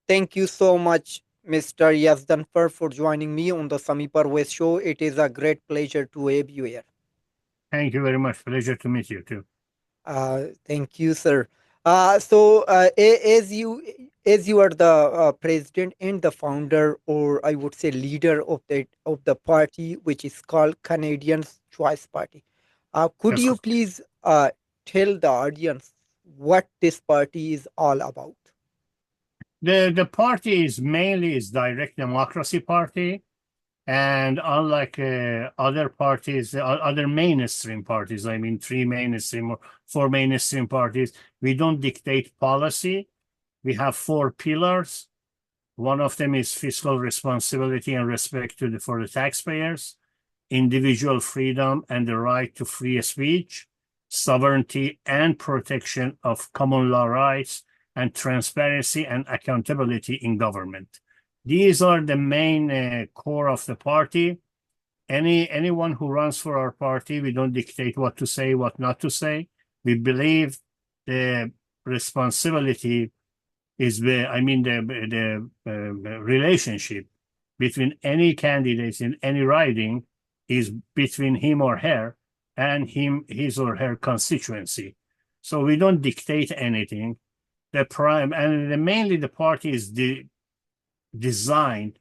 Thank you so much, Mr. Yazdanfar, for joining me on the Sami Parvez show. It is a great pleasure to have you here. Thank you very much. Pleasure to meet you too. Thank you, sir. As you are the president and the founder, or I would say leader of the party, which is called Canadians Choice Party. Could Yes, you please tell the audience what this party is all about? the party is direct democracy party, and unlike other parties, other mainstream parties, I mean three mainstream or four mainstream parties, we don't dictate policy. We have four pillars. One of them is fiscal responsibility and respect for the taxpayers, individual freedom and the right to free speech, sovereignty and protection of common law rights, and transparency and accountability in government. These are the main core of the party. Anyone who runs for our party, we don't dictate what to say, what not to say. We believe the responsibility is the relationship between any candidate in any riding is between him or her and his or her constituency. So we don't dictate anything. Mainly the party is designed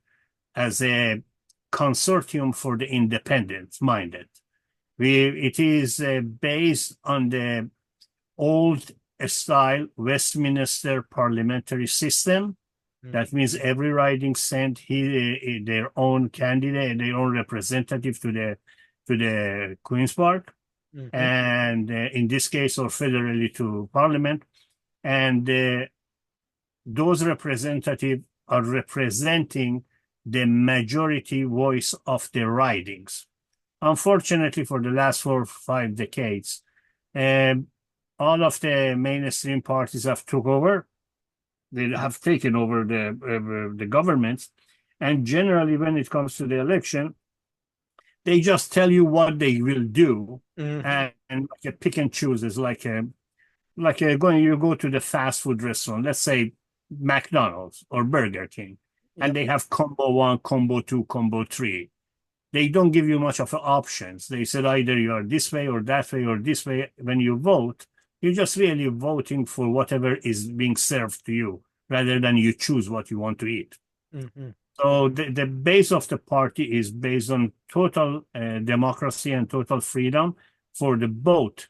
as a consortium for the independent minded. It is based on the old style Westminster parliamentary system. That means every riding sent their own candidate, their own representative to the Queen's Park, Mhm. and in this case, or federally to Parliament, and those representatives are representing the majority voice of the ridings. Unfortunately, for the last 4 or 5 decades, um, all of the mainstream parties have took over. They have taken over the governments, and generally, when it comes to the election, they just tell you what they will do, Mhm. and like a pick and choose is like going you go to the fast food restaurant, let's say McDonald's or Burger King, and Yep. they have combo one, combo two, combo three. They don't give you much of options. They said either you are this way or that way or this way. When you vote, you're just really voting for whatever is being served to you rather than you choose what you want to eat. Mhm. So the base of the party is based on total democracy and total freedom for the both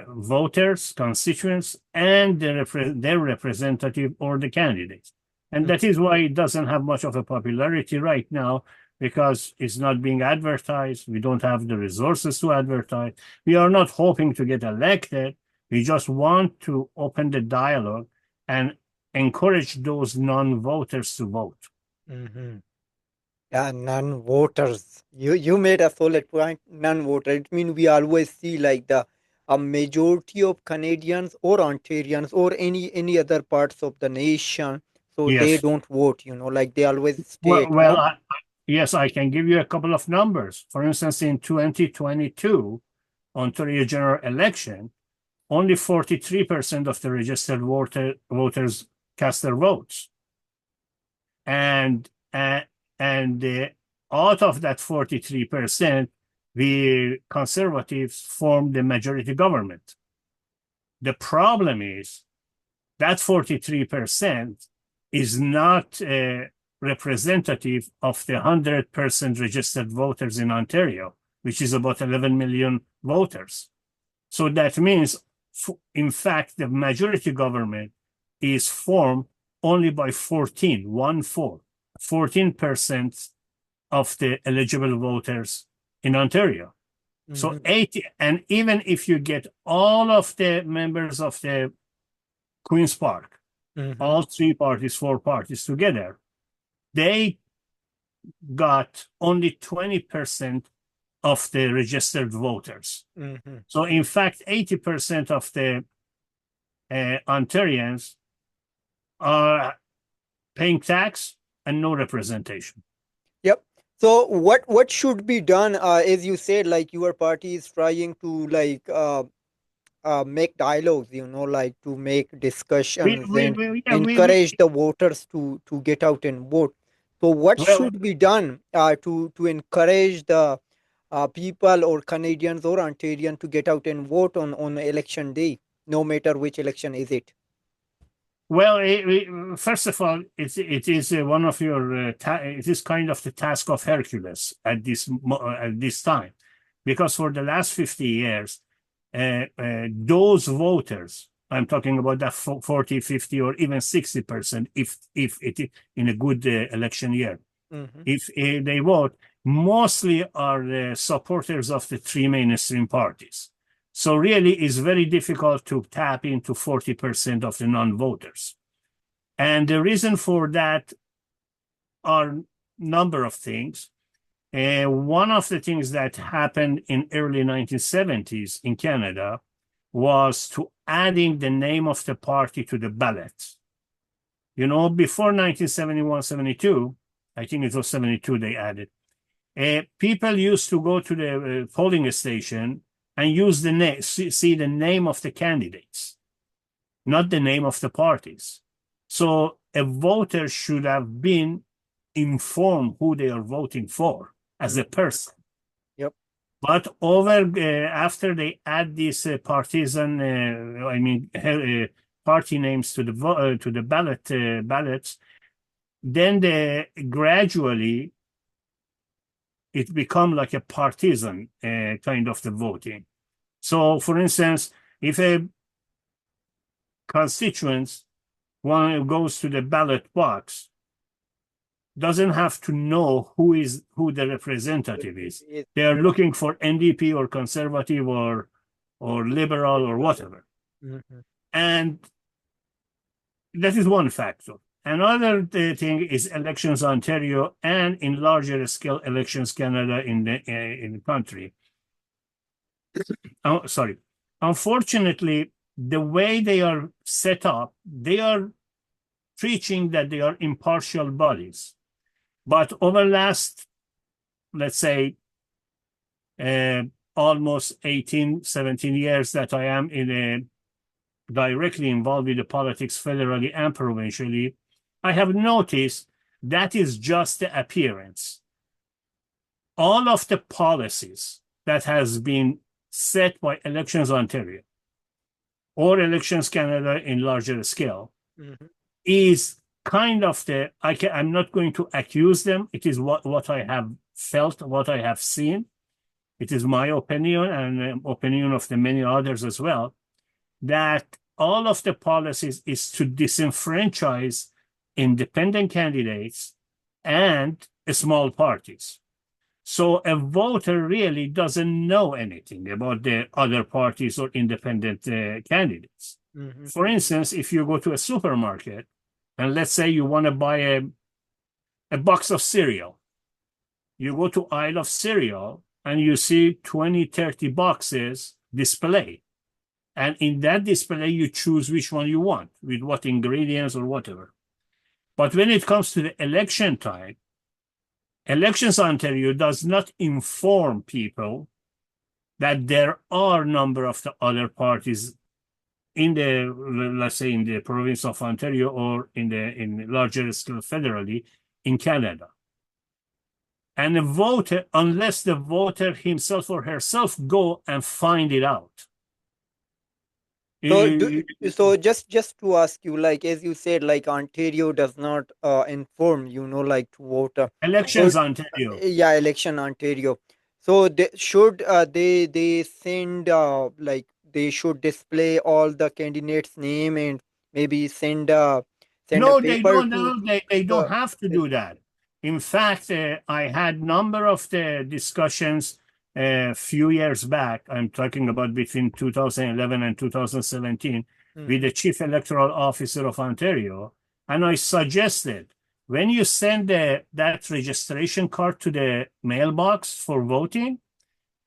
voters, constituents, and their representative or the candidates. And that is why it doesn't have much of a popularity right now, because it's not being advertised. We don't have the resources to advertise. We are not hoping to get elected. We just want to open the dialogue and encourage those non-voters to vote. Mhm. Yeah, non-voters. You made a solid point. Non-voter. It means we always see like the a majority of Canadians or Ontarians or any other parts of the nation, so they Yes. don't vote. Like they always stay Well, at well, home. yes, I can give you a couple of numbers. For instance, in 2022, Ontario general election, only 43% of the registered voters cast their votes. And uh, and out of that 43%, the conservatives formed the majority government. The problem is that 43% is not representative of the 100% registered voters in Ontario, which is about 11 million voters. So that means, in fact, the majority government is formed only by 14% of the eligible voters in Ontario. So Mhm. 80, and even if you get all of the members of the Queen's Park, Mhm. all three parties, four parties together, they got only 20% of the registered voters. Mhm. So, in fact, 80% of the Ontarians are paying tax and no representation. Yep. So what should be done? As you said, like your party is trying to like make dialogues, like to make discussions and yeah, encourage the voters to get out and vote. So what well, should be done to encourage the people or Canadians or Ontarians to get out and vote on election day, no matter which election is it? well, first of all, it is one of your it is kind of the task of Hercules at this time, because for the last 50 years, those voters, I'm talking about that 40, 50, or even 60%, if it is in a good election year, Mm-hmm. if they vote, mostly are the supporters of the three mainstream parties. So really, it's very difficult to tap into 40% of the non-voters. And the reason for that are number of things. One of the things that happened in early 1970s in Canada was to adding the name of the party to the ballot. Before 1971, 72, I think it was 72 they added. People used to go to the polling station and use the name, see the name of the candidates, not the name of the parties. So a voter should have been informed who they are voting for as a Mm-hmm. person. Yep. But after they add these partisan, party names to the ballots, then gradually it become like a partisan kind of the voting. So, for instance, if a constituent one goes to the ballot box, doesn't have to know who the representative is. They are Yep. looking for NDP or conservative or liberal or whatever. Mm-hmm. And that is one factor. Another thing is elections Ontario and in larger scale elections Canada in the country. Oh, sorry. Unfortunately, the way they are set up, they are preaching that they are impartial bodies. But over last, let's say, uh, almost 18, 17 years that I am directly involved with the politics federally and provincially, I have noticed that is just the appearance. All of the policies that has been set by Elections Ontario or Elections Canada in larger scale Mm-hmm. is kind of I'm not going to accuse them. It is what I have felt, what I have seen. It is my opinion and opinion of the many others as well, that all of the policies is to disenfranchise independent candidates and small parties. So a voter really doesn't know anything about the other parties or independent candidates. Mm-hmm. For instance, if you go to a supermarket and let's say you want to buy a box of cereal, you go to aisle of cereal and you see 20, 30 boxes display. And in that display, you choose which one you want, with what ingredients or whatever. But when it comes to the election time, Elections Ontario does not inform people that there are a number of the other parties in let's say, in the province of Ontario or in larger scale federally in Canada. And the voter, unless the voter himself or herself go and find it out. So, Eh, just to ask you, like as you said, like Ontario does not inform, like to voter. So, Elections Ontario. yeah, election Ontario. So they send like they should display all the candidates' name and maybe send a No, they paper don't. to No, they don't the. have to do that. In fact, I had number of the discussions a few years back. I'm talking about between 2011 and 2017 with Mhm. the Chief Electoral Officer of Ontario, and I suggested when you send that registration card to the mailbox for voting,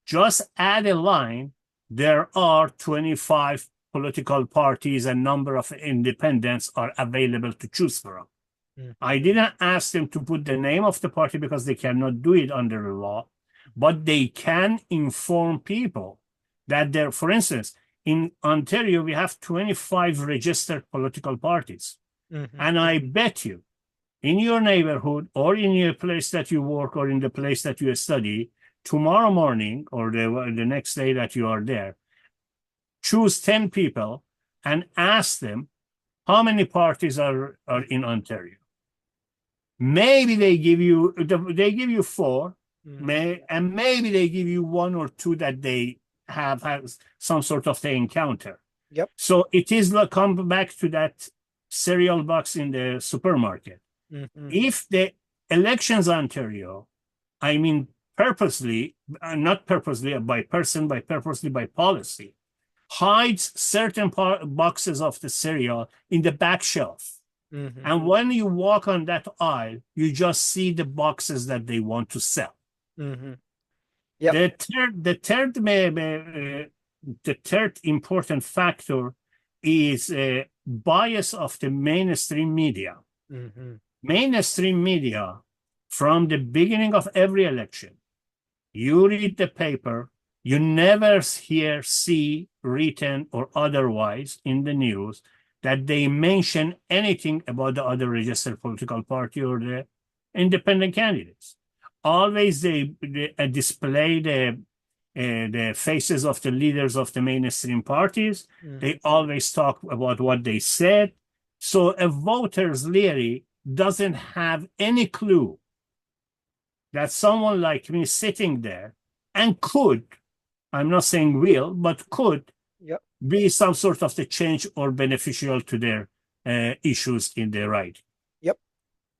just add a line. There are 25 political parties and number of independents are available to choose from. Mhm. I didn't ask them to put the name of the party because they cannot do it under the law, but they can inform people that there, for instance, in Ontario, we have 25 registered political parties. Mm-hmm. And I bet you, in your neighborhood or in your place that you work or in the place that you study, tomorrow morning or the next day that you are there, choose 10 people and ask them how many parties are in Ontario. Maybe they give you four, Mm-hmm. and maybe they give you one or two that they have had some sort of the encounter. Yep. So it is like come back to that cereal box in the supermarket. Mm-hmm. If the elections Ontario, I mean purposely, not purposely by person, by purposely by policy, hides certain boxes of the cereal in the back shelf. Mm-hmm. And when you walk on that aisle, you just see the boxes that they want to sell. Mm-hmm. Yep. The third important factor is bias of the mainstream media. Mm-hmm. Mainstream media, from the beginning of every election, you read the paper, you never hear, see, written or otherwise in the news that they mention anything about the other registered political party or the independent candidates. Always they display the faces of the leaders of the mainstream parties. Mm-hmm. They always talk about what they said. So a voter's Leary doesn't have any clue that someone like me sitting there and could, I'm not saying will, but could Yep. be some sort of the change or beneficial to their issues in their right. Yep.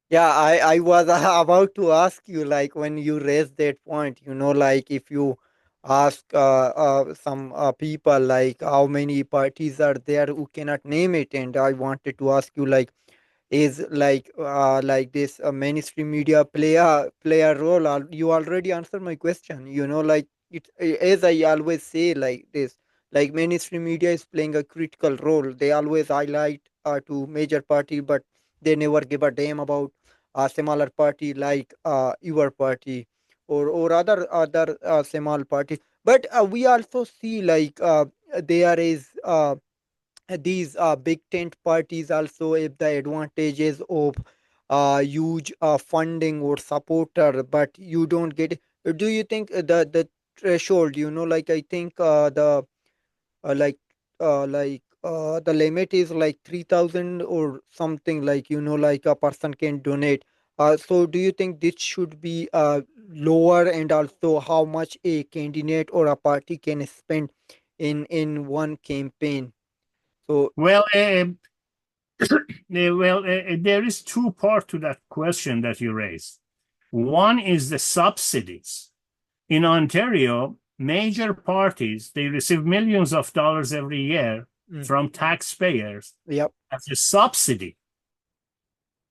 Yeah, I was about to ask you, like, when you raised that point, like, if you ask some people, like, how many parties are there who cannot name it, and I wanted to ask you, like, is like this mainstream media play a role. You already answered my question, like, it, as I always say, like this, like, mainstream media is playing a critical role. They always highlight to major party, but they never give a damn about a smaller party, like your party, or other small party. But we also see, like, there is these big tent parties also have the advantages of huge funding or supporter, but you don't get. Do you think the threshold, like, I think uh, like the limit is like 3,000 or something, like, like a person can donate. So do you think this should be lower, and also how much a candidate or a party can spend in one campaign? So. Well, there is two parts to that question that you raised. One is the subsidies. In Ontario, major parties, they receive millions of dollars every year Mhm. from taxpayers Yep. as a subsidy.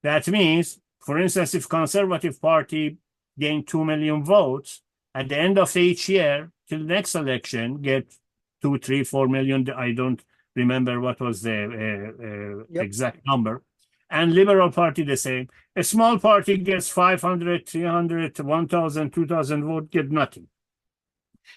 That means, for instance, if Conservative Party gain 2 million votes, at the end of each year, till next election, get 2, 3, 4 million. I don't remember what was the Yep. exact number. And Liberal Party the same. A small party gets 500, 300, 1,000, 2,000 votes, get nothing.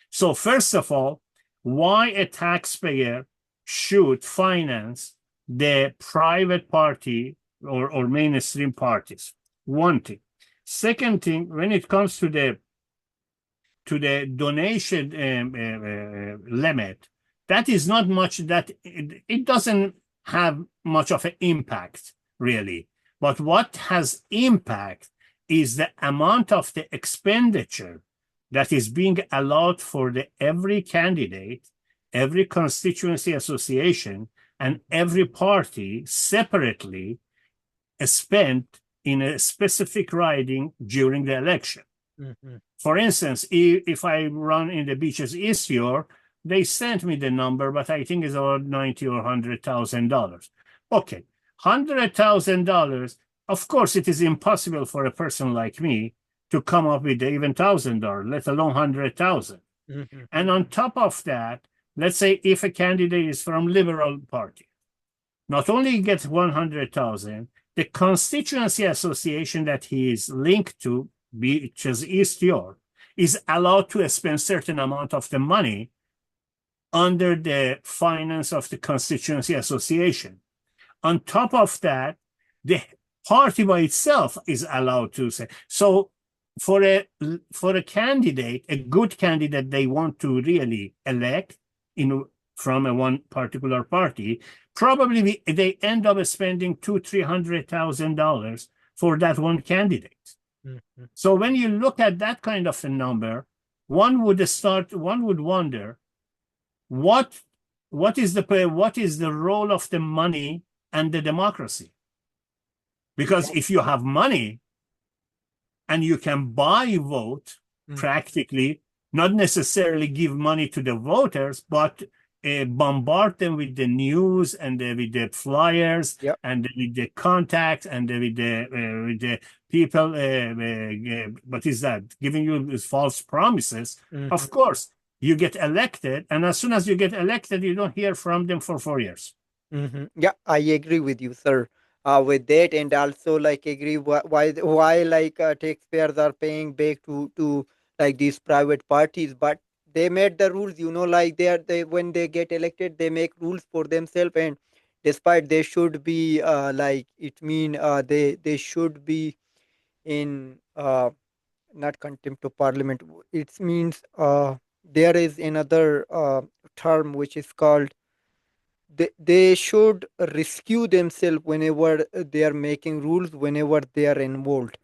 So first of all, why a taxpayer should finance the private party or mainstream parties? One thing. Second thing, when it comes to the donation limit, that is not much. That it doesn't have much of an impact really. But what has impact is the amount of the expenditure that is being allowed for every candidate, every constituency association, and every party separately spent in a specific riding during the election. Mhm. For instance, if I run in the Beaches East York, they sent me the number, but I think it's about $90,000 or $100,000. Okay, $100,000. Of course, it is impossible for a person like me to come up with even $1,000, let alone 100,000. Mhm. And on top of that, let's say if a candidate is from Liberal Party, not only gets 100,000, the constituency association that he is linked to, which is East York, is allowed to spend certain amount of the money under the finance of the Constituency Association. On top of that, the party by itself is allowed to say. So for a candidate, a good candidate they want to really elect in from a one particular party, probably they end up spending $200,000-300,000 for that one candidate. Mhm. So when you look at that kind of a number, one would wonder what what is the role of the money and the democracy? Because Yeah. if you have money and you can buy vote, Mhm. practically, not necessarily give money to the voters, but bombard them with the news and with the flyers Yep. and with the contacts and with the people. What is that? Giving you false promises. Mhm. Of course, you get elected, and as soon as you get elected, you don't hear from them for 4 years. Yeah, I agree with you, sir. With that, and also like agree why like taxpayers are paying back to like these private parties, but they made the rules. Like they when they get elected, they make rules for themselves, and despite they should be like it mean they should be in not contempt of parliament. It means there is another term which is called they should rescue themselves whenever they are making rules, whenever they are involved.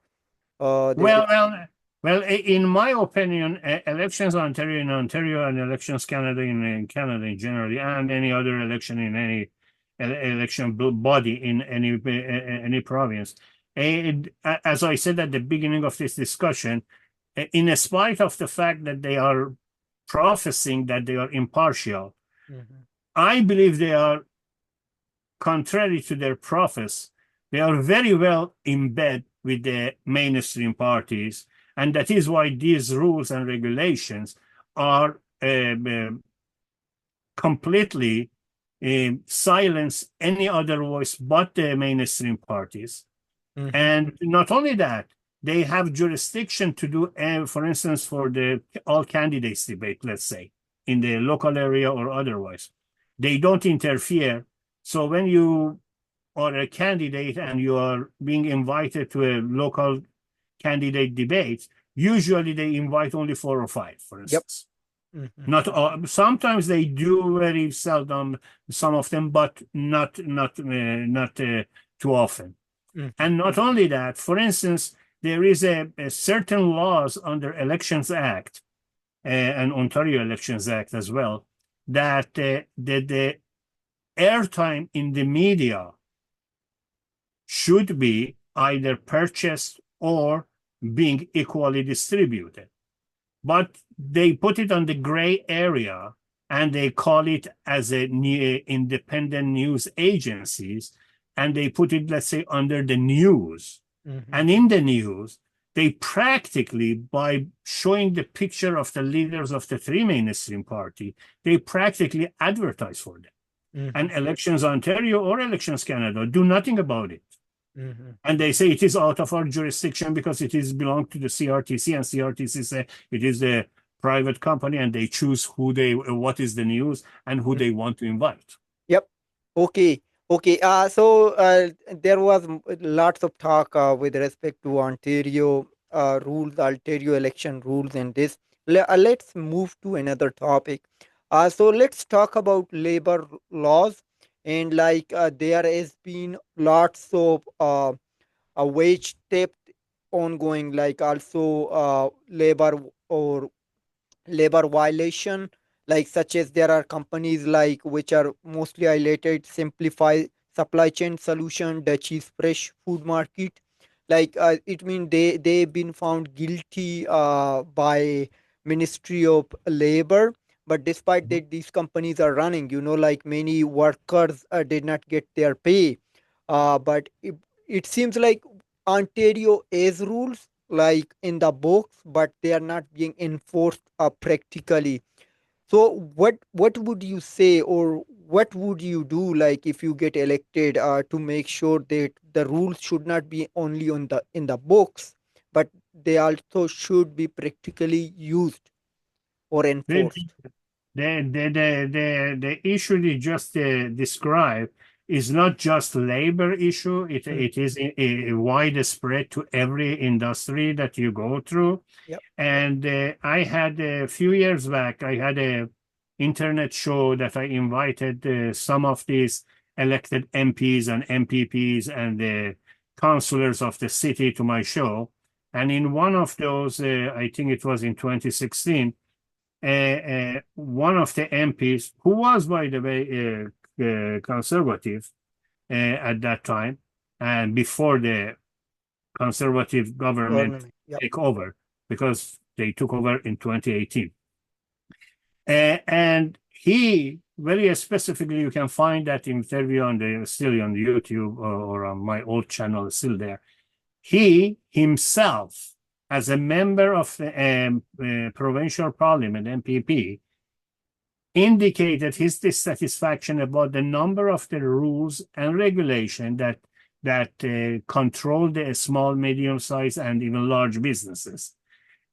They Well, well, well. In my opinion, elections in Ontario and elections in Canada in generally, and any other election in any election body in any province. As I said at the beginning of this discussion, in spite of the fact that they are professing that they are impartial, Mhm. I believe they are contrary to their profits, they are very well in bed with the mainstream parties. And that is why these rules and regulations are completely silence any other voice but the mainstream parties. Mhm. And not only that, they have jurisdiction to do, for instance, for the all candidates debate, let's say, in the local area or otherwise. They don't interfere. So when you are a candidate and you are being invited to a local candidate debate, usually they invite only 4 or 5, for Yep. instance. Mhm. Not all, sometimes they do very seldom, some of them, but not too often. Mhm. And not only that, for instance, there is a certain laws under Elections Act and Ontario Elections Act as well that the airtime in the media should be either purchased or being equally distributed. But they put it on the gray area and they call it as a independent news agencies, and they put it, let's say, under the news. Mhm. And in the news, they practically, by showing the picture of the leaders of the three mainstream party, they practically advertise for them. And Mhm. Elections Ontario or Elections Canada do nothing about it. Mhm. And they say it is out of our jurisdiction because it is belong to the CRTC, and CRTC say it is a private company, and they choose what is the news and who Mhm. they want to invite. Yep. Okay. Okay. So there was lots of talk with respect to Ontario rules, Ontario election rules, and this. Let's move to another topic. So let's talk about labor laws, and like there has been lots of a wage theft ongoing, like also labor or labor violation, like such as there are companies like which are mostly highlighted simplify supply chain solution, Dutchess fresh food market, like it means they've been found guilty by Ministry of Labor, but despite that these companies are running, like many workers did not get their pay, but it seems like Ontario has rules like in the books, but they are not being enforced practically. So what would you say, or what would you do, like if you get elected, to make sure that the rules should not be only on the in the books, but they also should be practically used or The, enforced? The issue you just described is not just labor issue. Mm. It is widespread to every industry that you go through. Yep. And I had a few years back, I had a internet show that I invited some of these elected MPs and MPPs and the councillors of the city to my show. And in one of those, I think it was in 2016, one of the MPs, who was, by the way, conservative at that time, and before the conservative government Government. Yep. take over, because they took over in 2018. And he very specifically, you can find that interview on the still on YouTube or on my old channel, still there. He himself, as a member of the provincial parliament, MPP, indicated his dissatisfaction about the number of the rules and regulation that control the small, medium-sized, and even large businesses.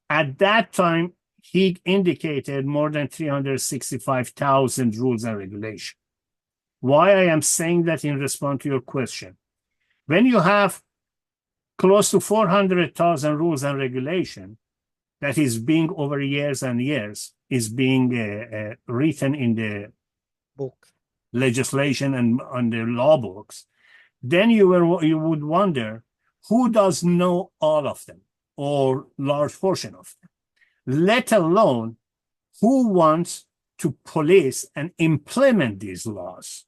At that time, he indicated more than 365,000 rules and regulations. Why I am saying that in response to your question. When you have close to 400,000 rules and regulation that is being over years and years is being written in the Books. legislation and on the law books, then you would wonder who does know all of them or large portion of them, let alone who wants to police and implement these laws.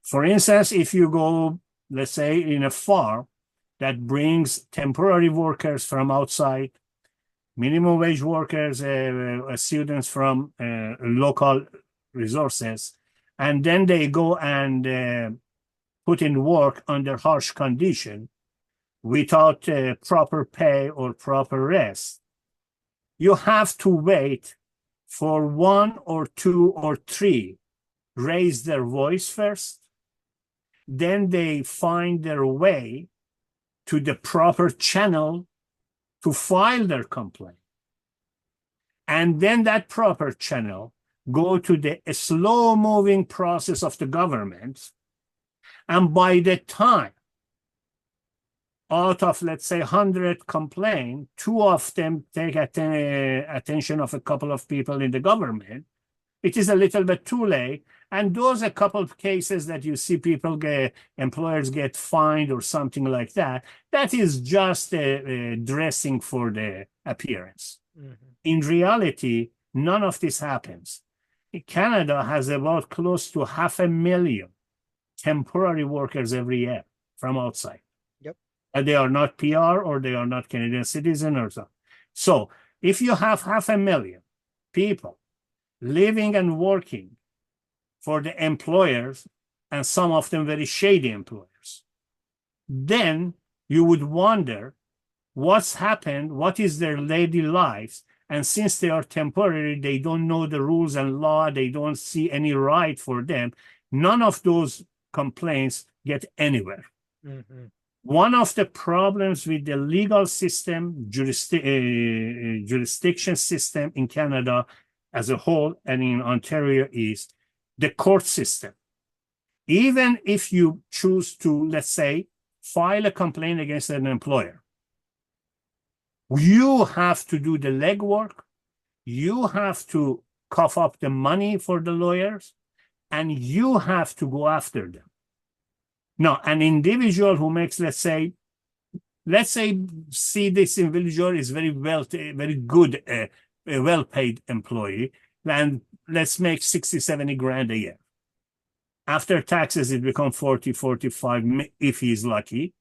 For instance, if you go, let's say, in a farm that brings temporary workers from outside, minimum wage workers, students from local resources, and then they go and put in work under harsh condition without proper pay or proper rest. You have to wait for one or two or three raise their voice first, then they find their way to the proper channel to file their complaint. And then that proper channel go to the slow-moving process of the government. And by the time out of, let's say, 100 complaints, two of them take attention of a couple of people in the government, it is a little bit too late. And those a couple of cases that you see people employers get fined or something like that, that is just dressing for the appearance. Mm-hmm. In reality, none of this happens. Canada has about close to 500,000 temporary workers every year from outside. Yep. And they are not PR or they are not Canadian citizen or so. So if you have 500,000 people living and working for the employers, and some of them very shady employers, then you would wonder what's happened, what is their daily lives, and since they are temporary, they don't know the rules and law, they don't see any right for them, none of those complaints get anywhere. Mm-hmm. One of the problems with the legal system, jurisdiction system in Canada as a whole and in Ontario is the court system. Even if you choose to, let's say, file a complaint against an employer, you have to do the legwork, you have to cough up the money for the lawyers, and you have to go after them. Now, an individual who makes, let's say, see this individual is very good, a well-paid employee, and let's make 60, 70 grand a year. After taxes, it becomes 40, 45 if he's lucky.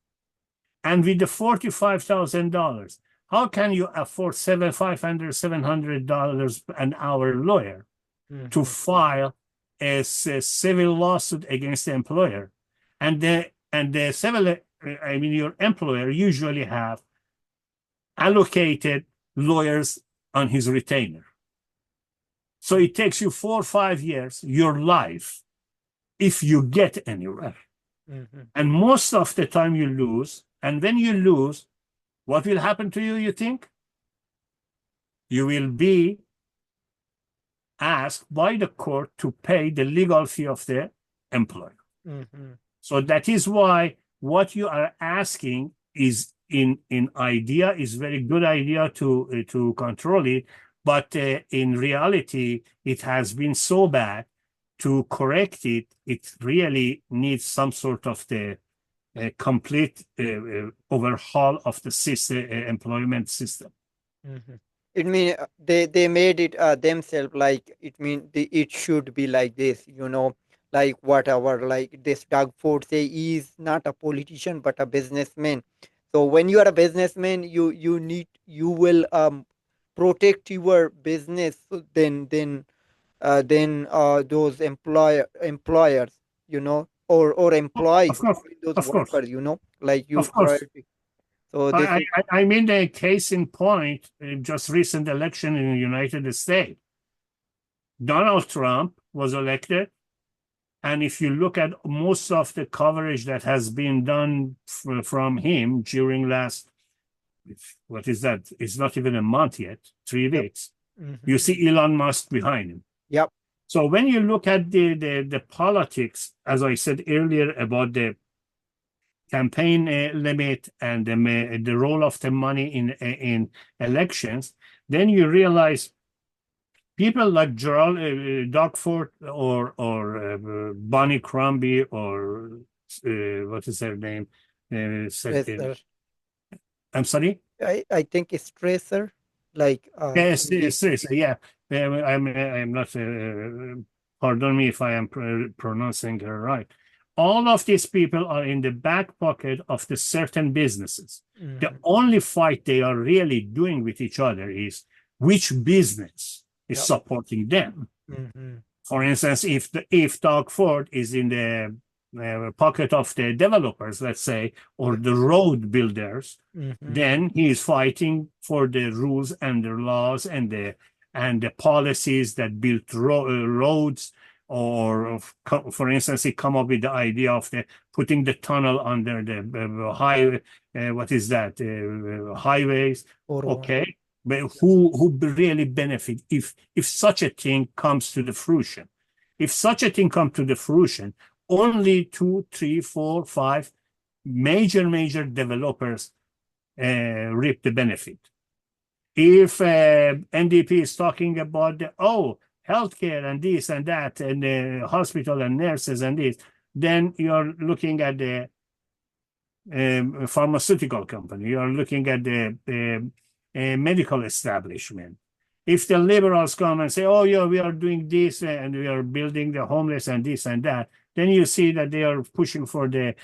And with the $45,000, how can you afford $500, $700 an hour lawyer to file a civil lawsuit against the employer? And the civil, your employer usually have allocated lawyers on his retainer. So it takes you 4 or 5 years, your life, if you get anywhere. Mm-hmm. And most of the time you lose. And when you lose, what will happen to you, you think? You will be asked by the court to pay the legal fee of the employer. Mm-hmm. So that is why what you are asking is in idea is very good idea to control it, but in reality it has been so bad. To correct it, it really needs some sort of the complete overhaul of the system, employment system. Mm-hmm. It mean they made it themselves, like it mean it should be like this, like whatever, like this Doug Ford say he is not a politician but a businessman. So when you are a businessman, you will protect your business then those employers, or employ Of course, those of course, workers, like you of course. priority. So this I, is. I mean the case in point, just recent election in the United States. Donald Trump was elected, and if you look at most of the coverage that has been done from him during last, what is that? It's not even a month yet, 3 weeks. You Hmm. see Elon Musk behind him. Yep. So when you look at the politics, as I said earlier about the campaign limit and the role of the money in elections, then you realize people like Gerald Dockford or Bonnie Crombie or what is her name? Stressor. I'm sorry. I think it's stressor, like Yes, maybe. yes, yes, yeah. I'm not. Pardon me if I am pronouncing her right. All of these people are in the back pocket of the certain businesses. The Hmm. only fight they are really doing with each other is which business is Yep. supporting them. Hmm. For instance, if Doug Ford is in the pocket of the developers, let's say, or Yep. the road builders, Hmm. then he is fighting for the rules and the laws and the policies that build roads. Or, for instance, he come up with the idea of putting the tunnel under the highway. What is that? Highways. Or one. Okay, but who really benefit if such a thing comes to the fruition? If such a thing comes to the fruition, only two, three, four, five major developers reap the benefit. If NDP is talking about healthcare and this and that and hospital and nurses and this, then you're looking at the pharmaceutical company. You are looking at the medical establishment. If the liberals come and say, "Oh yeah, we are doing this and we are building the homeless and this and that," then you see that they are pushing for the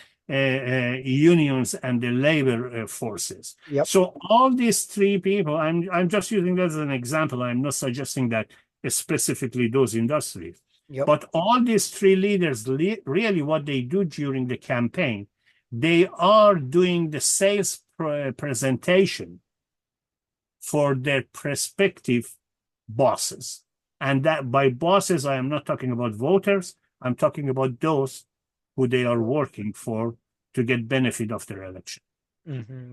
unions and the labor forces. Yep. So all these three people, I'm just using that as an example. I'm not suggesting that specifically those industries, Yep. but all these three leaders really what they do during the campaign, they are doing the sales presentation for their prospective bosses. And that by bosses, I am not talking about voters. I'm talking about those who they are working for to get benefit of their election.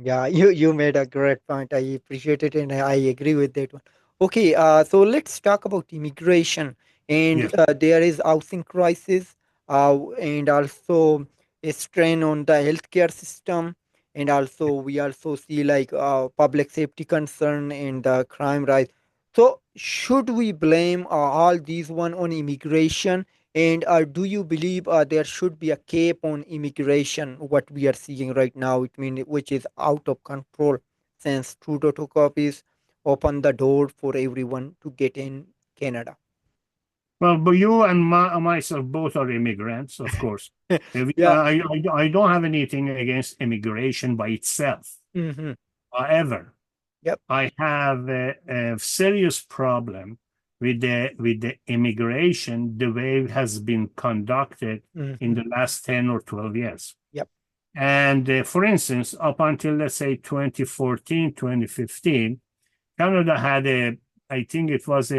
Yeah, you made a great point. I appreciate it, and I agree with that one. Okay, so let's talk about immigration, and Yes. there is housing crisis, and also a strain on the healthcare system, and also we also see like public safety concern and the crime rise. So should we blame all these one on immigration? And do you believe there should be a cap on immigration? What we are seeing right now, it means which is out of control, since Trudeau took office, open the door for everyone to get in Canada. Well, but you and myself both are immigrants, of course. Yeah. I don't have anything against immigration by itself. Mm-hmm. However, Yep. I have a serious problem with the immigration, the way it has been conducted in Mm-hmm. the last 10 or 12 years. Yep. And for instance, up until let's say 2014, 2015, Canada had I think it was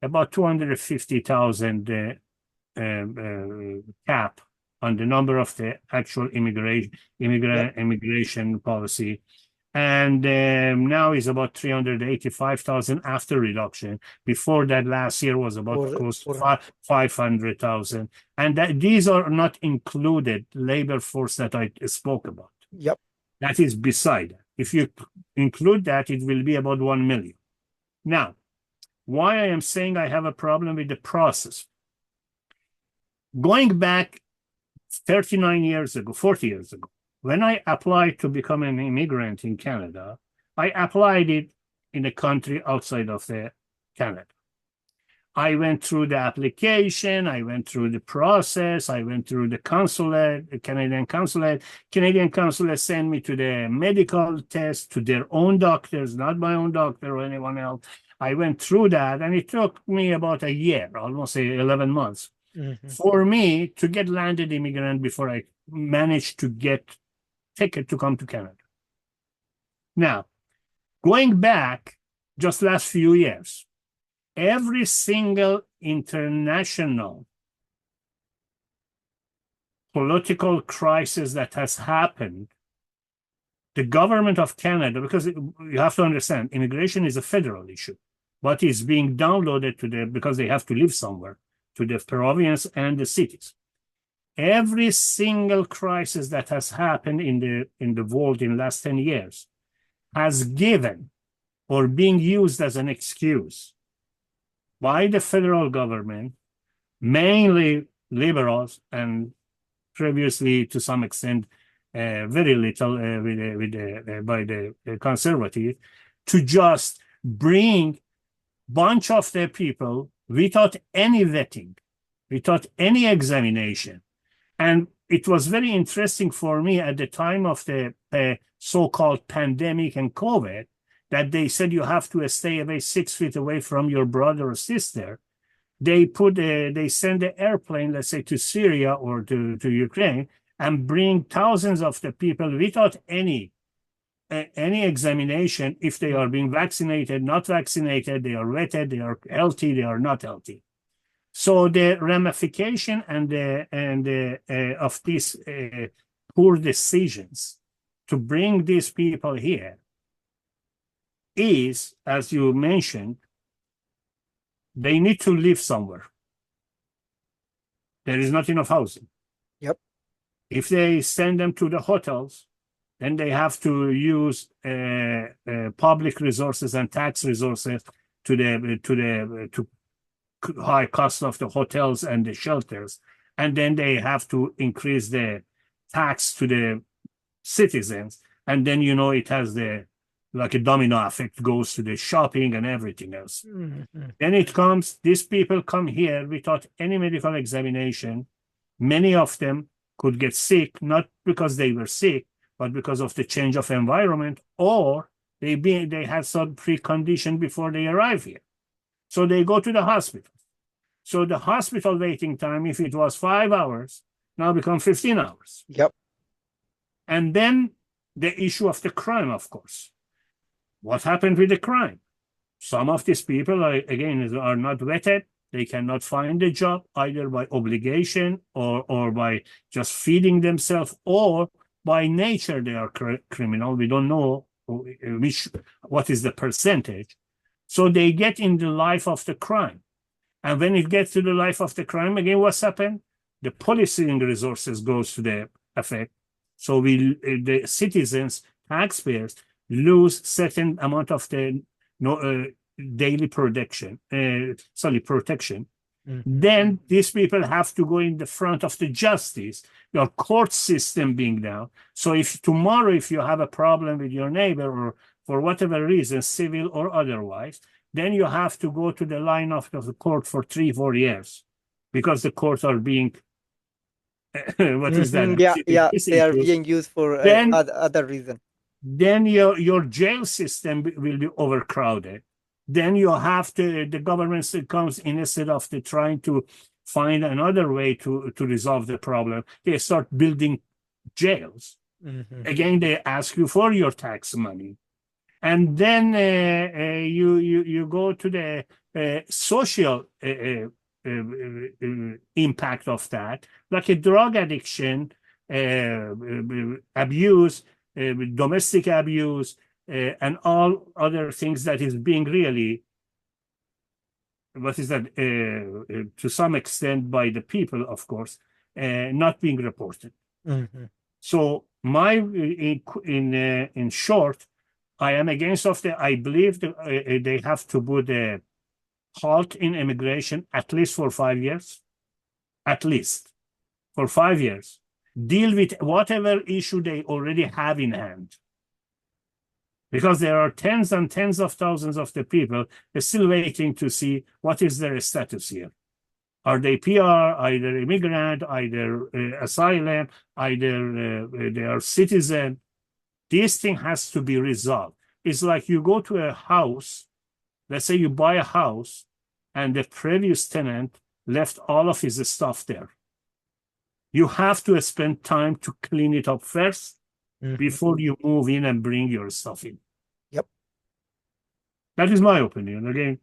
about 250,000 cap on the number of the actual Yep. immigration policy, And now is about 385,000 after reduction. Before that, last year was about close to for 500,000. And that these are not included labor force that I spoke about. Yep. That is beside that. If you include that, it will be about 1 million. Now, why I am saying I have a problem with the process. Going back 39 years ago, 40 years ago, when I applied to become an immigrant in Canada, I applied it in a country outside of Canada. I went through the application, I went through the process, I went through the consulate, the Canadian consulate. Canadian consulate sent me to the medical test, to their own doctors, not my own doctor or anyone else. I went through that, and it took me about a year, almost 11 months, for me to get landed immigrant before I managed to get ticket to come to Canada. Now, going back just last few years, every single international political crisis that has happened, the government of Canada, because you have to understand, immigration is a federal issue, but it's being downloaded to because they have to live somewhere, to the province and the cities. Every single crisis that has happened in the world in the last 10 years has given or being used as an excuse by the federal government, mainly liberals, and previously to some extent very little by the conservative, to just bring bunch of their people without any vetting, without any examination. And it was very interesting for me at the time of the so-called pandemic and COVID, that they said you have to stay away 6 feet away from your brother or sister. They send the airplane, let's say, to Syria or to Ukraine, and bring thousands of the people without any examination if they are being vaccinated, not vaccinated, they are vetted, they are healthy, they are not healthy. So the ramification of these poor decisions to bring these people here is, as you mentioned, they need to live somewhere. There is not enough housing. Yep. If they send them to the hotels, then they have to use public resources and tax resources to high cost of the hotels and the shelters, and then they have to increase the tax to the citizens, and then it has like a domino effect, goes to the shopping and everything else. Then these people come here without any medical examination. Many of them could get sick, not because they were sick, but because of the change of environment, or they had some precondition before they arrive here. So they go to the hospital. So the hospital waiting time, if it was 5 hours, now become 15 hours. Yep. And then the issue of the crime, of course. What happened with the crime? Some of these people, again, are not vetted. They cannot find a job either by obligation or by just feeding themselves, or by nature they are criminal. We don't know what is the percentage. So they get in the life of the crime. And when it gets to the life of the crime, again, what's happened? The policing resources goes to the effect. So the citizens, taxpayers, lose certain amount of the daily protection. Then these people have to go in the front of the justice, your court system being down. So if tomorrow, if you have a problem with your neighbor, or for whatever reason, civil or otherwise, then you have to go to the line of the court for 3-4 years, because the courts are being what is that? Yeah, they are being used for other reason. Then your jail system will be overcrowded. Then you have the government comes in, instead of trying to find another way to resolve the problem, they start building jails. Again, they ask you for your tax money. And then you go to the social impact of that, like a drug addiction, abuse, domestic abuse, and all other things that is being really, what is that, to some extent by the people, of course, not being reported. Mm-hmm. So in short, I am against of the. I believe that they have to put a halt in immigration at least for 5 years, at least for 5 years. Deal with whatever issue they already have in hand, because there are tens and tens of thousands of the people still waiting to see what is their status here. Are they PR, either immigrant, either asylum, either they are citizen? This thing has to be resolved. It's like you go to a house, let's say you buy a house, and the previous tenant left all of his stuff there. You have to spend time to clean it up first Mm-hmm. before you move in and bring your stuff in. Yep. That is my opinion. Again,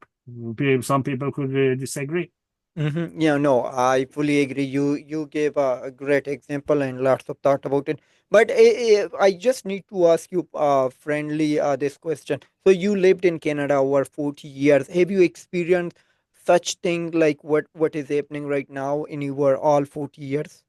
some people could disagree. Mm-hmm. Yeah, no, I fully agree. You gave a great example and lots of thought about it. But I just need to ask you, friendly, this question. So you lived in Canada over 40 years. Have you experienced such thing like what is happening right now in your all 40 years?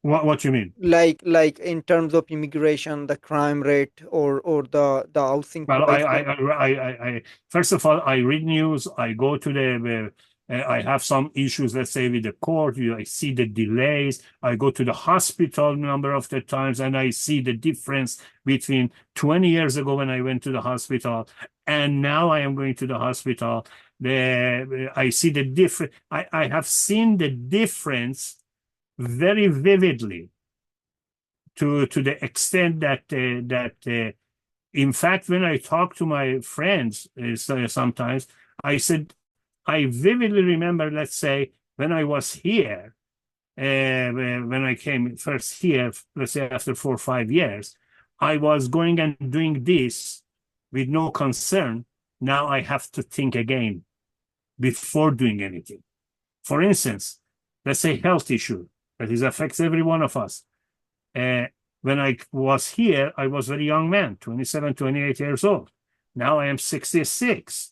What you mean? Like in terms of immigration, the crime rate, or the housing Well, prices. first of all, I read news. I go to I have some issues, let's say, with the court. I see the delays. I go to the hospital a number of the times, and I see the difference between 20 years ago when I went to the hospital and now I am going to the hospital. I see the difference. I have seen the difference very vividly to the extent that in fact, when I talk to my friends sometimes, I said, I vividly remember, let's say, when I was here, when I came first here, let's say after 4 or 5 years, I was going and doing this with no concern. Now I have to think again before doing anything. For instance, let's say health issue that is affects every one of us. Uh, when I was here, I was a very young man, 27, 28 years old. Now I am 66.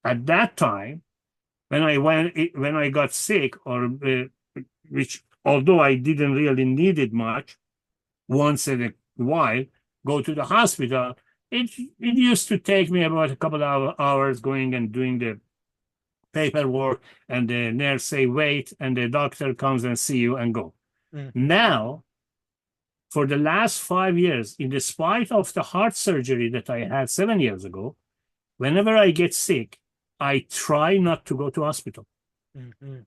At that time, when I got sick, or which, although I didn't really need it much, once in a while, go to the hospital, it used to take me about a couple of hours going and doing the paperwork, and the nurse say, wait, and the doctor comes and see you and go. Mm-hmm. Now, for the last 5 years, in spite of the heart surgery that I had 7 years ago, whenever I get sick, I try not to go to hospital, Mm-hmm.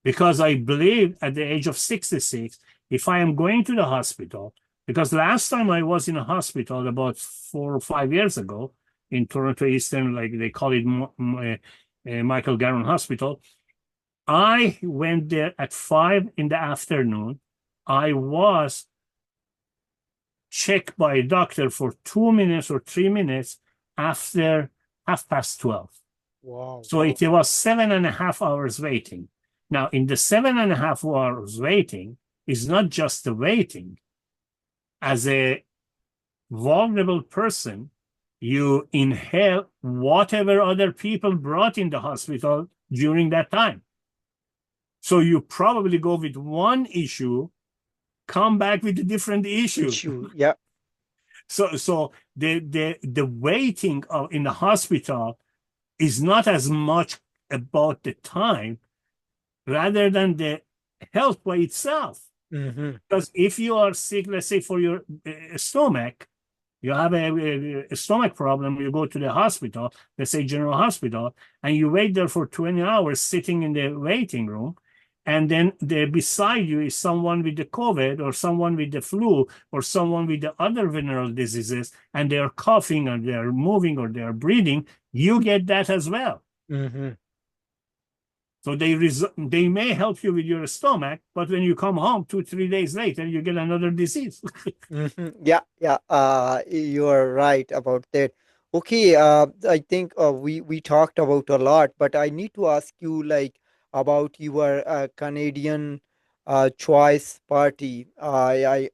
because I believe at the age of 66, if I am going to the hospital, because last time I was in a hospital about 4 or 5 years ago in Toronto Eastern, like they call it Michael Garron Hospital, I went there at 5 in the afternoon. I was checked by a doctor for 2 minutes or 3 minutes after 12:30. Wow. So it was 7.5 hours waiting. Now, in the 7.5 hours waiting is not just the waiting. As a vulnerable person, you inhale whatever other people brought in the hospital during that time. So you probably go with one issue, come back with a different issue. Issue. Yeah. So the waiting in the hospital is not as much about the time rather than the health by itself. Mm-hmm. Because if you are sick, let's say for your stomach, you have a stomach problem, you go to the hospital, let's say General Hospital, and you wait there for 20 hours sitting in the waiting room. And then beside you is someone with the COVID, or someone with the flu, or someone with the other venereal diseases, and they're coughing, or they're moving, or they're breathing. You get that as well. Mm-hmm. So they may help you with your stomach, but when you come home 2, 3 days later, you get another disease. Mm-hmm. Yeah, yeah. You are right about that. Okay. I think we talked about a lot, but I need to ask you like about your Canadian choice party. I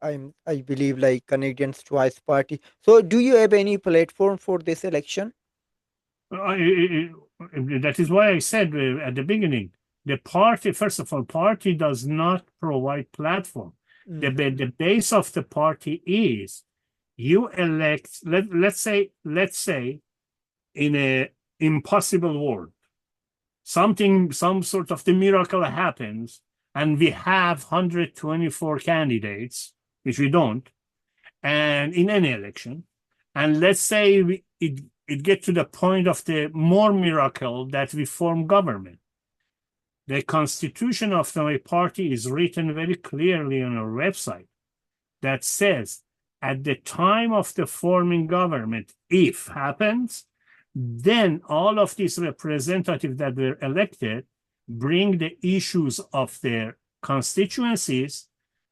believe like Canadians choice party. So do you have any platform for this election? That is why I said at the beginning, the party, first of all, party does not provide platform. Mm-hmm, The base of the party is you elect, let's say in a impossible world, some sort of the miracle happens, and we have 124 candidates, which we don't, and in any election, and let's say it get to the point of the more miracle that we form government. The constitution of the party is written very clearly on our website that says at the time of the forming government, if happens, then all of these representatives that were elected bring the issues of their constituencies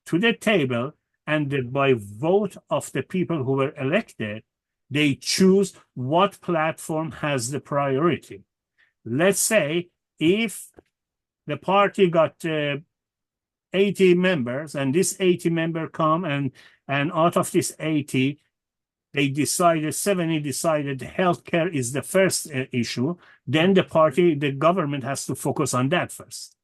to the table, and by vote of the people who were elected, they choose what platform has the priority. Let's say if the party got 80 members, and this 80 member come, and out of this 80, they decided 70 decided healthcare is the first issue, then the government has to focus on that first.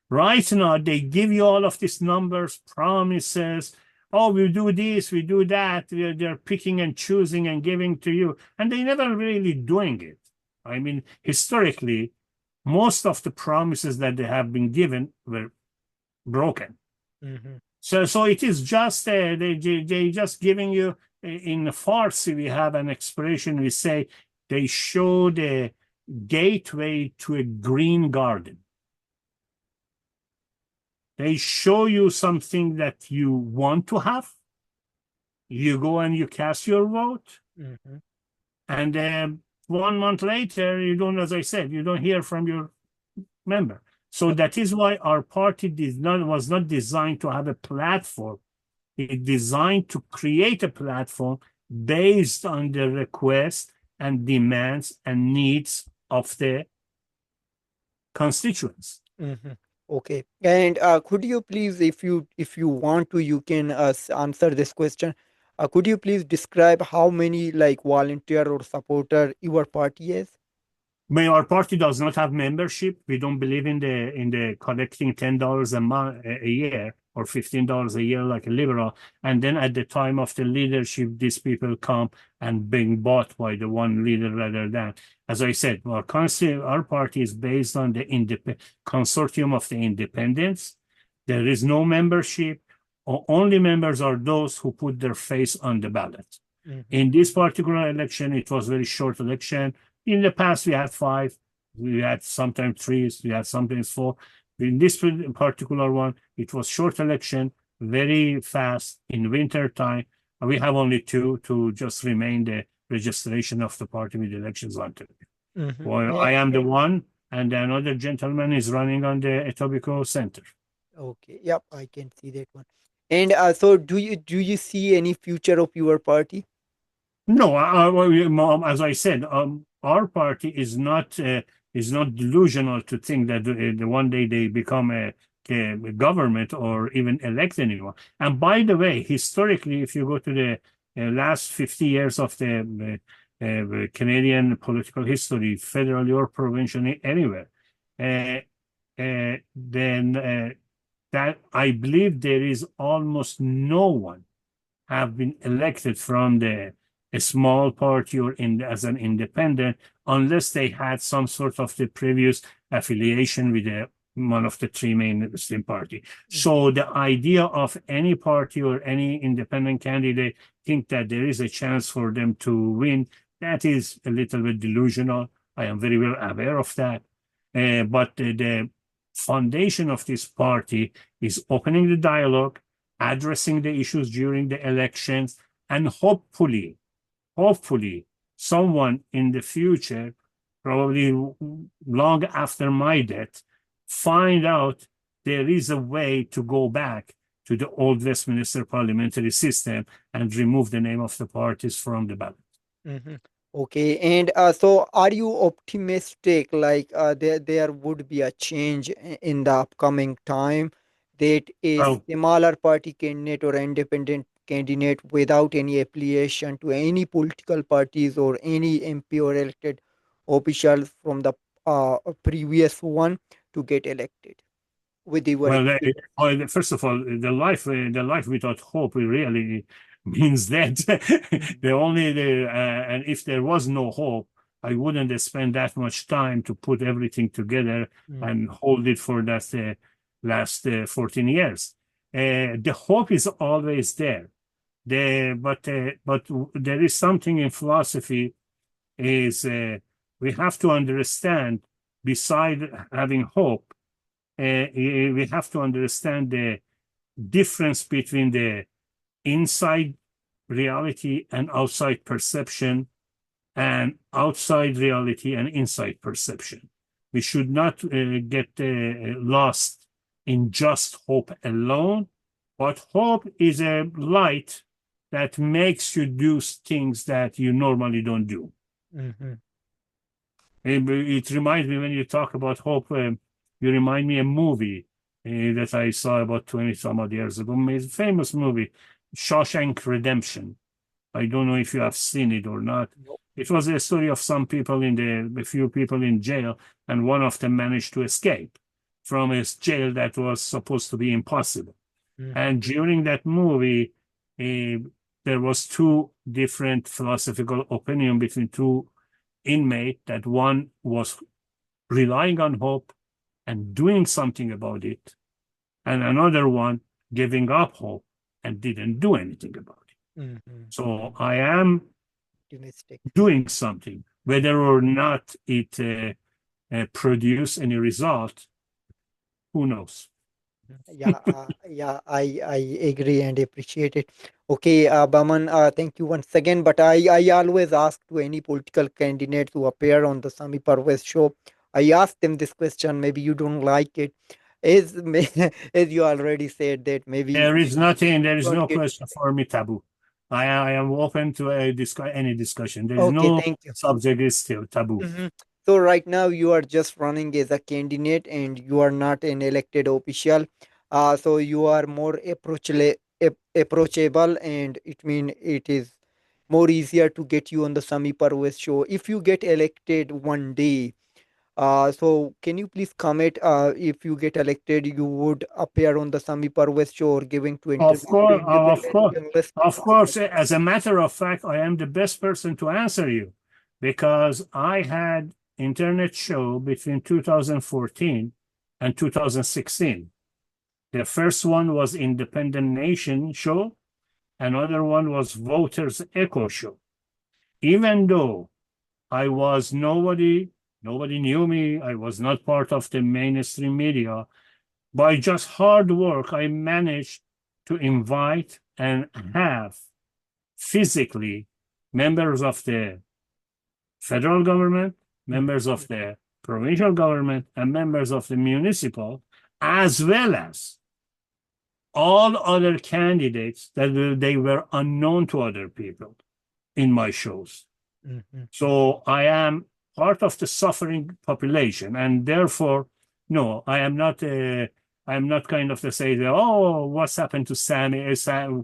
Right now, they give you all of these numbers, promises. Oh, we do this, we do that. They're picking and choosing and giving to you, and they never really doing it. I mean, historically, most of the promises that they have been given were broken. mm-hmm, So it is just they just giving you in Farsi. We have an expression. We say they show the gateway to a green garden. They show you something that you want to have. You go and you cast your vote, mm-hmm, and 1 month later, you don't, as I said, you don't hear from your member. So that is why our party was not designed to have a platform. It designed to create a platform based on the requests and demands and needs of the constituents. mm-hmm. Okay. And could you please, if you want to, you can answer this question. Could you please describe how many like volunteer or supporter your party is? But our party does not have membership. We don't believe in the collecting $10 a month a year or $15 a year like a liberal. And then at the time of the leadership, these people come and being bought by the one leader rather than, as I said, our party is based on the consortium of the independents. There is no membership. Only members are those who put their face on the ballot. Mm-hmm, In this particular election, it was a very short election. In the past, we had 5, we had sometimes 3, we had sometimes 4. In this particular one, it was short election, very fast in winter time. We have only 2 to just remain the registration of the party with elections on to. mm-hmm. Well, I am the one, and another gentleman is running on the Etobicoke Center. Okay. Yep, I can see that one. And so, do you see any future of your party? No, as I said, our party is not delusional to think that the one day they become a government or even elect anyone. And by the way, historically, if you go to the last 50 years of the Canadian political history, federally or provincially, anywhere, uh, then that I believe there is almost no one have been elected from a small party or as an independent, unless they had some sort of the previous affiliation with one of the 3 mainstream party. So the idea of any party or any independent candidate think that there is a chance for them to win, that is a little bit delusional. I am very well aware of that. But the foundation of this party is opening the dialogue, addressing the issues during the elections, and hopefully, someone in the future, probably long after my death, find out there is a way to go back to the old Westminster parliamentary system and remove the name of the parties from the ballot. Mhm. Okay, and so are you optimistic like there would be a change in the upcoming time? that a Oh, smaller party candidate or independent candidate without any affiliation to any political parties or any MP or elected officials from the previous one to get elected with your well, experience. first of all, the life without hope really means that Mhm. the only the and if there was no hope, I wouldn't spend that much time to put everything together and Mhm. hold it for that last 14 years. The hope is always there. But there is something in philosophy is we have to understand beside having hope, we have to understand the difference between the inside reality and outside perception, and outside reality and inside perception. We should not get lost in just hope alone, but hope is a light that makes you do things that you normally don't do. Mhm. It reminds me when you talk about hope, you remind me a movie that I saw about 20 some odd years ago. It's a famous movie, Shawshank Redemption. I don't know if you have seen it or not. No. It was a story of some people a few people in jail, and one of them managed to escape from his jail that was supposed to be impossible. Mhm. And during that movie, uh, there was two different philosophical opinion between two inmate, that one was relying on hope and doing something about it, and another one giving up hope and didn't do anything about it. Mhm. So I am Optimistic. doing something, whether or not it produce any result, who knows? Yeah, yeah, I agree and appreciate it. Okay, Baman, thank you once again. But I always ask to any political candidates who appear on the Sami Parvez show, I ask them this question. Maybe you don't like it. Is as you already said that maybe There is nothing, there is don't no get. question for me taboo. I am open to any discussion. There is Okay, no thank you. subject is still taboo. Mhm. So right now you are just running as a candidate and you are not an elected official. So you are more approachable, and it means it is more easier to get you on the Sami Parvez show. If you get elected one day, so can you please comment if you get elected, you would appear on the Sami Parvez show or giving to Of interview to course, of independent course, journalists? of course. As a matter of fact, I am the best person to answer you because I had internet show between 2014 and 2016. The first one was Independent Nation show. Another one was Voters Echo show. Even though I was nobody knew me. I was not part of the mainstream media. By just hard work, I managed to invite and have physically members of the federal government, members of the provincial government, and members of the municipal, as well as all other candidates that they were unknown to other people in my shows. Mhm. So I am part of the suffering population, and therefore, no, I am not. I am not kind of to say that, oh, what's happened to Sammy?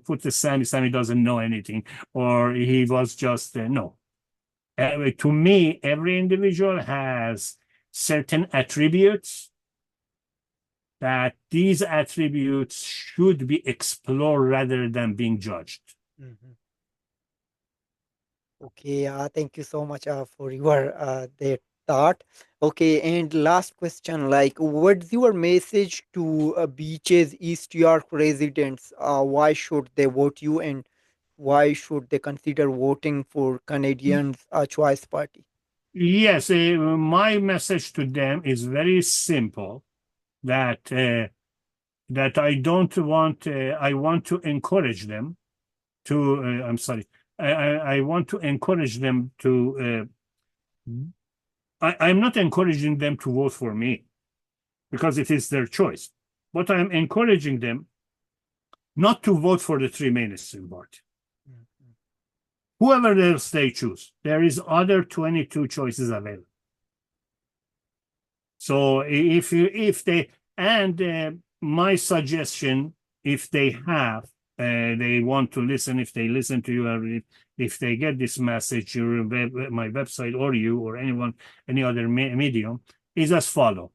Put the Sammy. Sammy doesn't know anything, or he was just no. To me, every individual has certain attributes that these attributes should be explored rather than being judged. Mhm. Okay, thank you so much for your that thought. Okay, and last question, like, what's your message to Beaches East York residents? Why should they vote you, and why should they consider voting for Canadians' Choice Party? Yes, my message to them is very simple. That I don't want. I want to encourage them to. I'm sorry. I want to encourage them to. I'm not encouraging them to vote for me because it is their choice, but I'm encouraging them not to vote for the three mainstream party. Mhm. Whoever else they choose, there is other 22 choices available. So if they and my suggestion, if they want to listen, if they listen to you, or if they get this message, my website or you or anyone, any other medium, is as follow.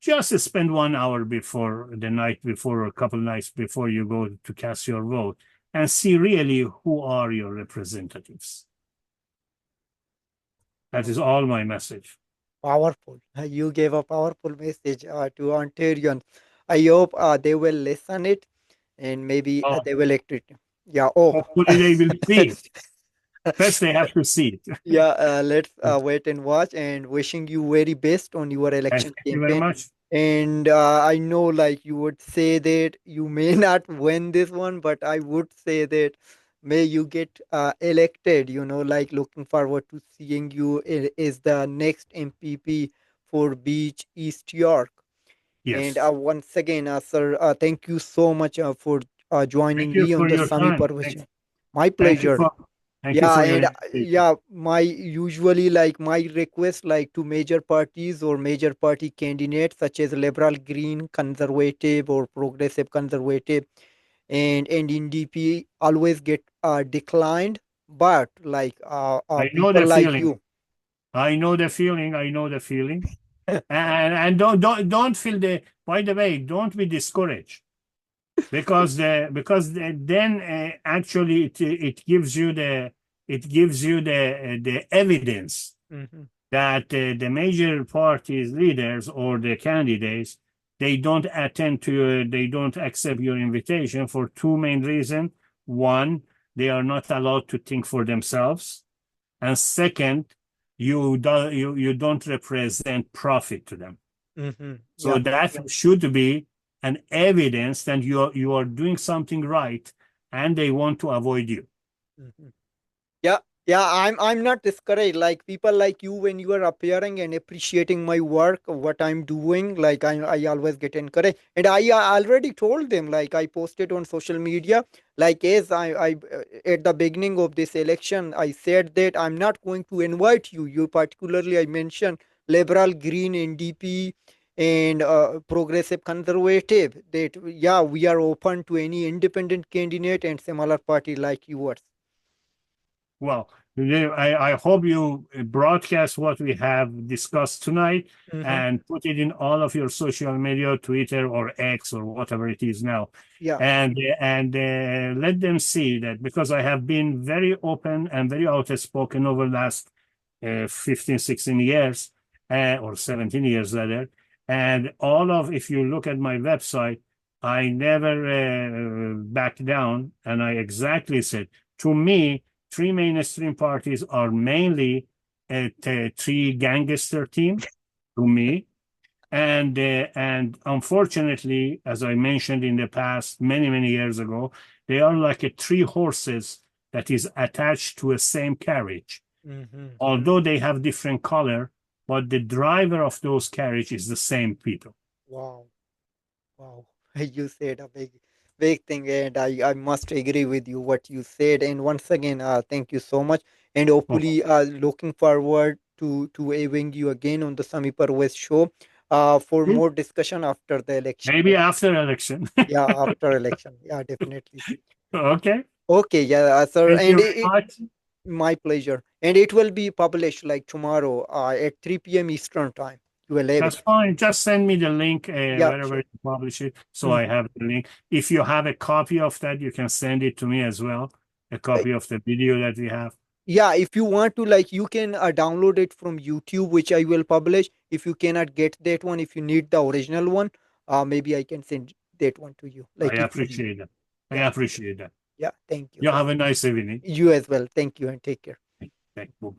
Just spend 1 hour before the night before or a couple nights before you go to cast your vote and see really who are your representatives. That is all my message. Powerful. You gave a powerful message to Ontarians. I hope they will listen it and maybe Oh, they will act it. Yeah. Oh. hopefully they will see it. First, they have to see it. Yeah, let's wait and watch and wishing you very best on your Thank election you very campaign. much. And I know like you would say that you may not win this one, but I would say that may you get elected, like looking forward to seeing you is the next MPP for Beach East York. And Yes. once again, sir, thank you so much for Thank joining you me on for the your Sami time. Parvez show. My Thank you pleasure. for thank you Yeah, for your and invitation. yeah, my usually like my request like to major parties or major party candidates such as liberal, green, conservative or progressive conservative and NDP always get declined. But like I know people the like feeling. you. I know the feeling. I know the feeling. And don't feel the. By the way, don't be discouraged then actually it gives you the evidence Hmm. that the major parties leaders or the candidates, they don't accept your invitation for two main reasons. One, they are not allowed to think for themselves, and second, you don't represent profit to them. Hmm. So Yeah. that should be an evidence that you are doing something right, and they want to avoid you. Hmm. Yeah, yeah, I'm not discouraged. Like people like you, when you are appearing and appreciating my work, what I'm doing, like I always get encouraged. And I already told them, like I posted on social media, like as I at the beginning of this election, I said that I'm not going to invite you. You particularly, I mentioned liberal, green, NDP, and progressive conservative. That yeah, we are open to any independent candidate and similar party like yours. Well, I hope you broadcast what we have discussed tonight Hmm. and put it in all of your social media, Twitter or X or whatever it is now, Yeah. and let them see that, because I have been very open and very outspoken over the last 15, 16 years, or 17 years rather. And if you look at my website, I never backed down, and I exactly said, to me, three mainstream parties are mainly three gangster team to me. And unfortunately, as I mentioned in the past, many, many years ago, they are like three horses that is attached to a same carriage. Hmm. Although they have different color, but the driver of those carriage is the same people. Wow. Wow. You said a big thing, and I must agree with you what you said. And once again, thank you so much. And Oh, hopefully, looking forward to having you again on the Sami Parvez show, for more discussion after the election. maybe after election. Yeah, after election. Yeah, definitely. Okay. Okay, yeah, sir. Thank And you very much. my pleasure. And it will be published like tomorrow, at 3 p.m. Eastern time. You will have That's it. fine. Just send me the link Yeah, wherever sure. you publish it, so I Mhm. have the link. If you have a copy of that, you can send it to me as well. A copy of the video that we have. Yeah, if you want to, like, you can download it from YouTube, which I will publish. If you cannot get that one, if you need the original one, maybe I can send that one to you, I like equally. appreciate that. I Yeah, appreciate that. yeah, thank you. You have a nice evening. You as well. Thank you and take care. Thank you.